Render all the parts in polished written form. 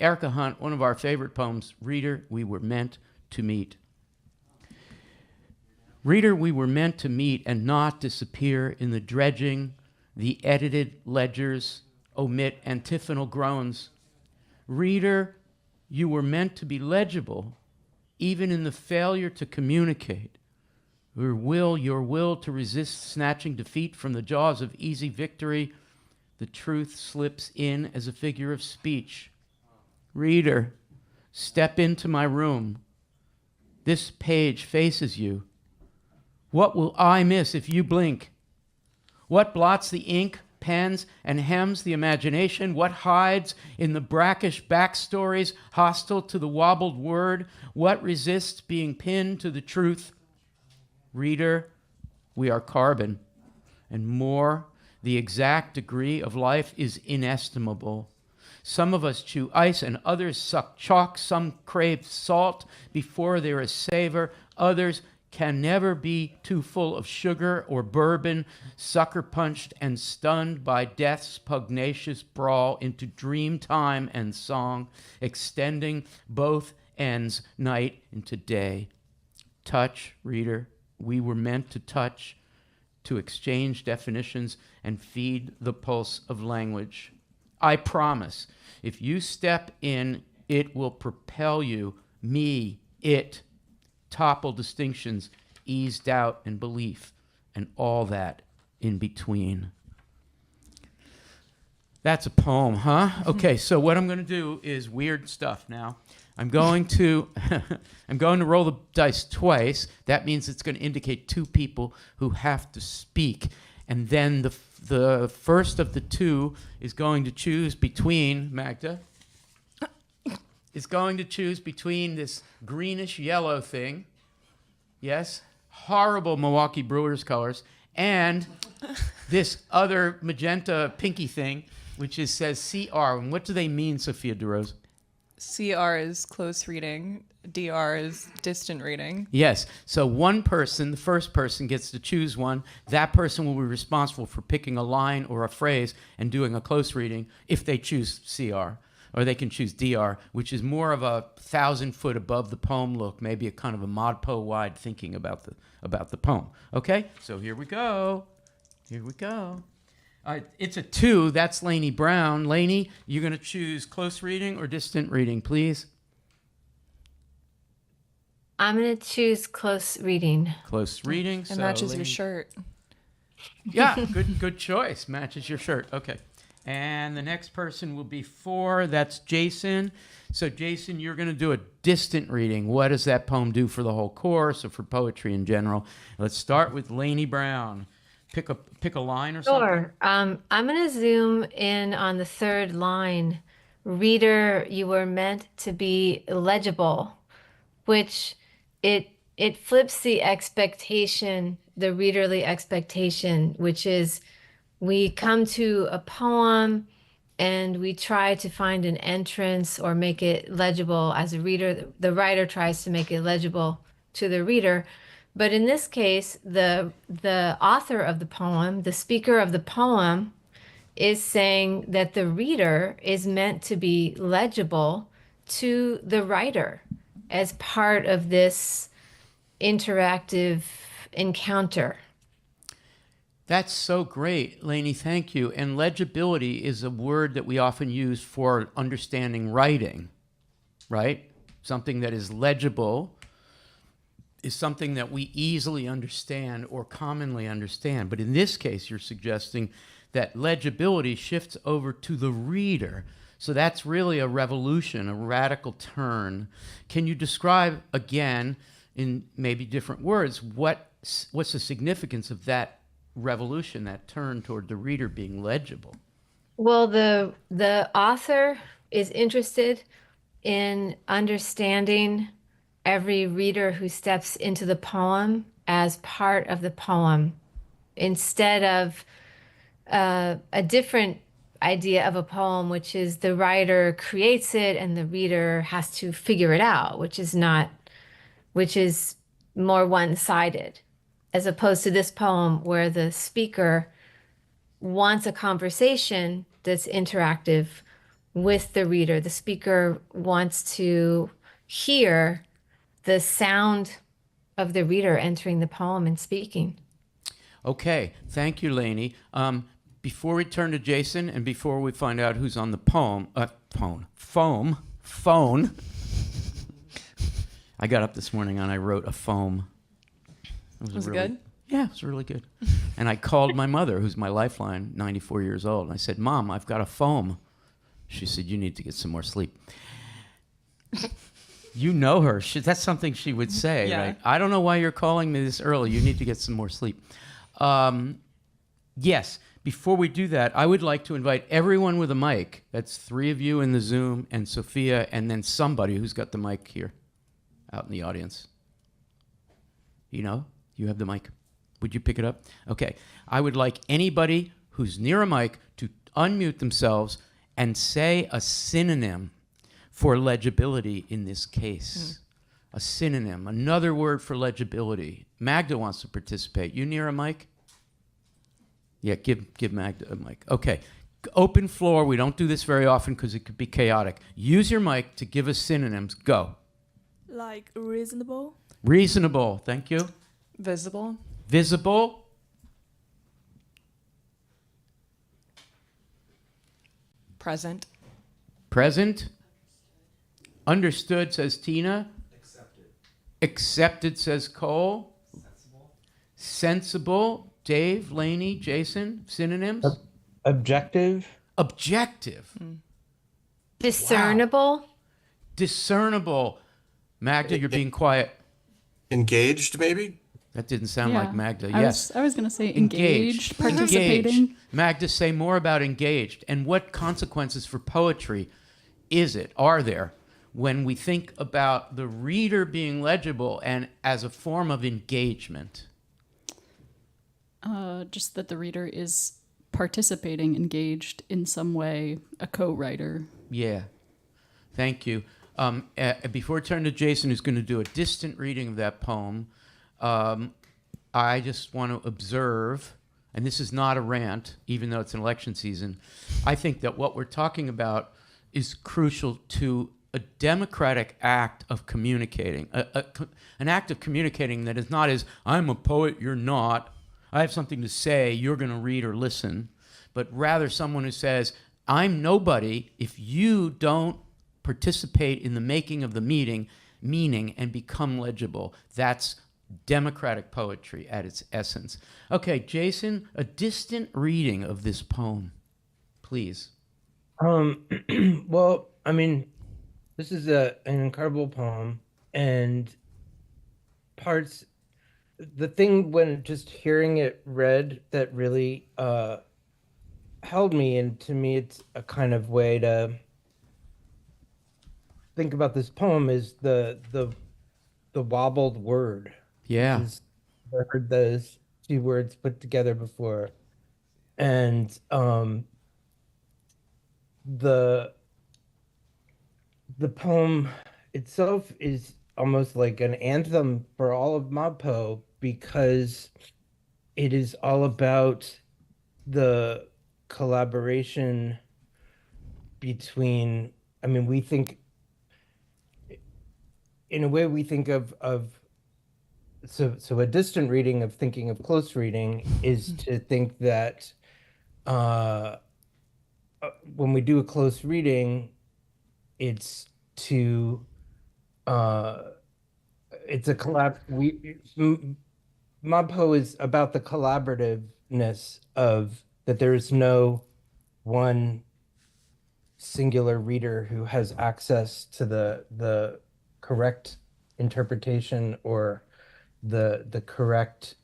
Erica Hunt, one of our favorite poems, Reader, We Were Meant to Meet. Reader, we were meant to meet and not disappear in the dredging, the edited ledgers omit antiphonal groans. Reader, you were meant to be legible, even in the failure to communicate. Your will to resist snatching defeat from the jaws of easy victory, the truth slips in as a figure of speech. Reader, step into my room. This page faces you. What will I miss if you blink? What blots the ink, pens, and hems the imagination? What hides in the brackish backstories hostile to the wobbled word? What resists being pinned to the truth? Reader, we are carbon, and more, the exact degree of life is inestimable. Some of us chew ice and others suck chalk. Some crave salt before there is savor. Others can never be too full of sugar or bourbon, sucker punched and stunned by death's pugnacious brawl into dream time and song, extending both ends, night into day. Touch, reader, we were meant to touch, to exchange definitions and feed the pulse of language. I promise, if you step in, it will propel you, me, it, topple distinctions, ease doubt and belief, and all that in between. That's a poem, huh? Okay, so what I'm going to do is weird stuff now. I'm going to roll the dice twice. That means it's going to indicate two people who have to speak, and then the first of the two is going to choose between Magda. Is going to choose between this greenish yellow thing, yes, horrible Milwaukee Brewers colors, and this other magenta pinky thing, which says CR. And what do they mean, Sophia DeRose? CR is close reading. DR is distant reading. Yes. So one person, the first person, gets to choose one. That person will be responsible for picking a line or a phrase and doing a close reading if they choose CR. Or they can choose DR, which is more of a 1,000-foot above the poem look, maybe a kind of a ModPo wide thinking about the poem. Okay, so here we go. Here we go. All right, it's a 2. That's Lainey Brown. Lainey, you're going to choose close reading or distant reading, please. I'm going to choose close reading. Close reading. It matches Lainey. Your shirt. Yeah, good choice. Matches your shirt. Okay. And the next person will be 4. That's Jason. So, Jason, you're going to do a distant reading. What does that poem do for the whole course or for poetry in general? Let's start with Lainey Brown. Pick a line or something. Sure. I'm going to zoom in on the third line. Reader, you were meant to be legible, which it flips the expectation, the readerly expectation, which is we come to a poem and we try to find an entrance or make it legible as a reader. The writer tries to make it legible to the reader. But in this case, the author of the poem, the speaker of the poem, is saying that the reader is meant to be legible to the writer as part of this interactive encounter. That's so great, Lainey, thank you. And legibility is a word that we often use for understanding writing, right? Something that is legible is something that we easily understand or commonly understand. But in this case, you're suggesting that legibility shifts over to the reader. So that's really a revolution, a radical turn. Can you describe again, in maybe different words, what's the significance of that revolution, that turn toward the reader being legible? Well, the author is interested in understanding every reader who steps into the poem as part of the poem, instead of a different idea of a poem, which is the writer creates it and the reader has to figure it out, which is more one-sided, as opposed to this poem where the speaker wants a conversation that's interactive with the reader. The speaker wants to hear the sound of the reader entering the poem and speaking. Okay, thank you, Lainey. Before we turn to Jason and before we find out who's on the phone, I got up this morning and I wrote a foam. Was it good? Yeah, it was really good. And I called my mother, who's my lifeline, 94 years old, and I said, Mom, I've got a foam. She said, you need to get some more sleep. You know her. That's something she would say, Yeah. right? I don't know why you're calling me this early. You need to get some more sleep. Yes, before we do that, I would like to invite everyone with a mic. That's 3 of you in the Zoom and Sophia, and then somebody who's got the mic here out in the audience. You know, you have the mic. Would you pick it up? Okay. I would like anybody who's near a mic to unmute themselves and say a synonym for legibility in this case. A synonym, another word for legibility. Magda wants to participate. You near a mic? Yeah, give Magda a mic. Okay. Open floor. We don't do this very often because it could be chaotic. Use your mic to give us synonyms. Go. Like reasonable. Reasonable. Thank you. Visible. Visible. Present. Present. Understood, says Tina. Accepted. Accepted, says Cole. Sensible. Sensible. Dave, Lainey, Jason. Synonyms. Objective. Objective. Discernible. Discernible. Magda, you're being quiet. Engaged, maybe? That didn't sound Yeah. like Magda. I Yes. was going to say engaged, participating. Engaged. Magda, say more about engaged. And what consequences for poetry are there when we think about the reader being legible and as a form of engagement? Just that the reader is participating, engaged in some way, a co-writer. Yeah. Thank you. Before I turn to Jason, who's going to do a distant reading of that poem, I just want to observe, and this is not a rant, even though it's an election season, I think that what we're talking about is crucial to a democratic act of communicating, an act of communicating that is not as, I'm a poet, you're not, I have something to say, you're going to read or listen, but rather someone who says, I'm nobody if you don't participate in the making of the meaning and become legible. That's democratic poetry at its essence. Okay, Jason, a distant reading of this poem, please. Well, I mean, this is an incredible poem, and the thing when just hearing it read that really held me, and to me it's a kind of way to think about this poem, is the wobbled word. Yeah. I've heard those 2 words put together before, and the poem itself is almost like an anthem for all of ModPo, because it is all about the collaboration between, I mean, we think, in a way we think of so a distant reading of thinking of close reading is to think that when we do a close reading, it's to it's a ModPo is about the collaborativeness of that. There is no one singular reader who has access to the correct interpretation or the correct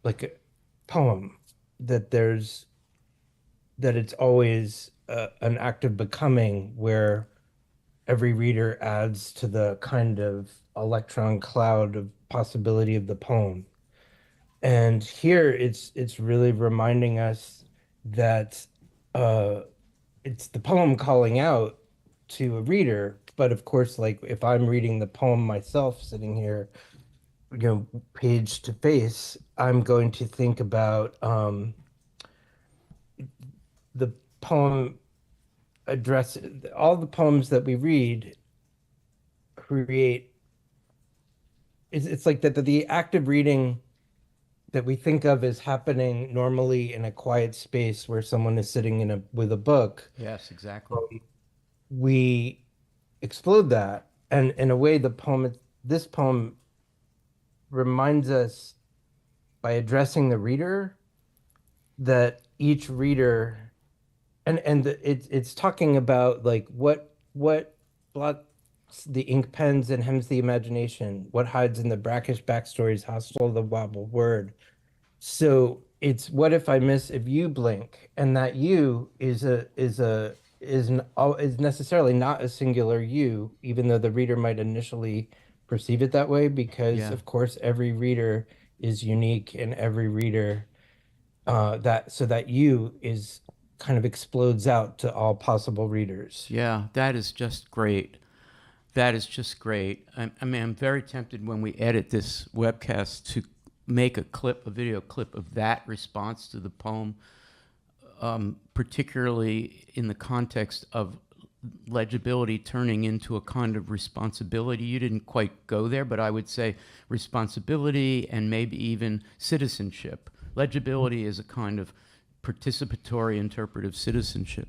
like poem, that it's always an act of becoming where every reader adds to the kind of electron cloud of possibility of the poem. And here it's really reminding us that it's the poem calling out to a reader. But of course, like if I'm reading the poem myself, sitting here, page to face, I'm going to think about the poem address all the poems that we read create. It's like that the active reading that we think of as happening normally in a quiet space where someone is sitting with a book. Yes, exactly. We explode that, and in a way, this poem reminds us by addressing the reader that each reader, it's talking about like what blots the ink pens and hems the imagination, what hides in the brackish backstories hostile the wobble word. So it's what if I miss if you blink, and that you is necessarily not a singular you, even though the reader might initially perceive it that way, because Yeah. of course every reader is unique, and every reader that you is kind of explodes out to all possible readers. Yeah, that is just great. That is just great. I mean, I'm very tempted when we edit this webcast to make a video clip of that response to the poem, particularly in the context of legibility turning into a kind of responsibility. You didn't quite go there, but I would say responsibility and maybe even citizenship. Legibility is a kind of participatory interpretive citizenship.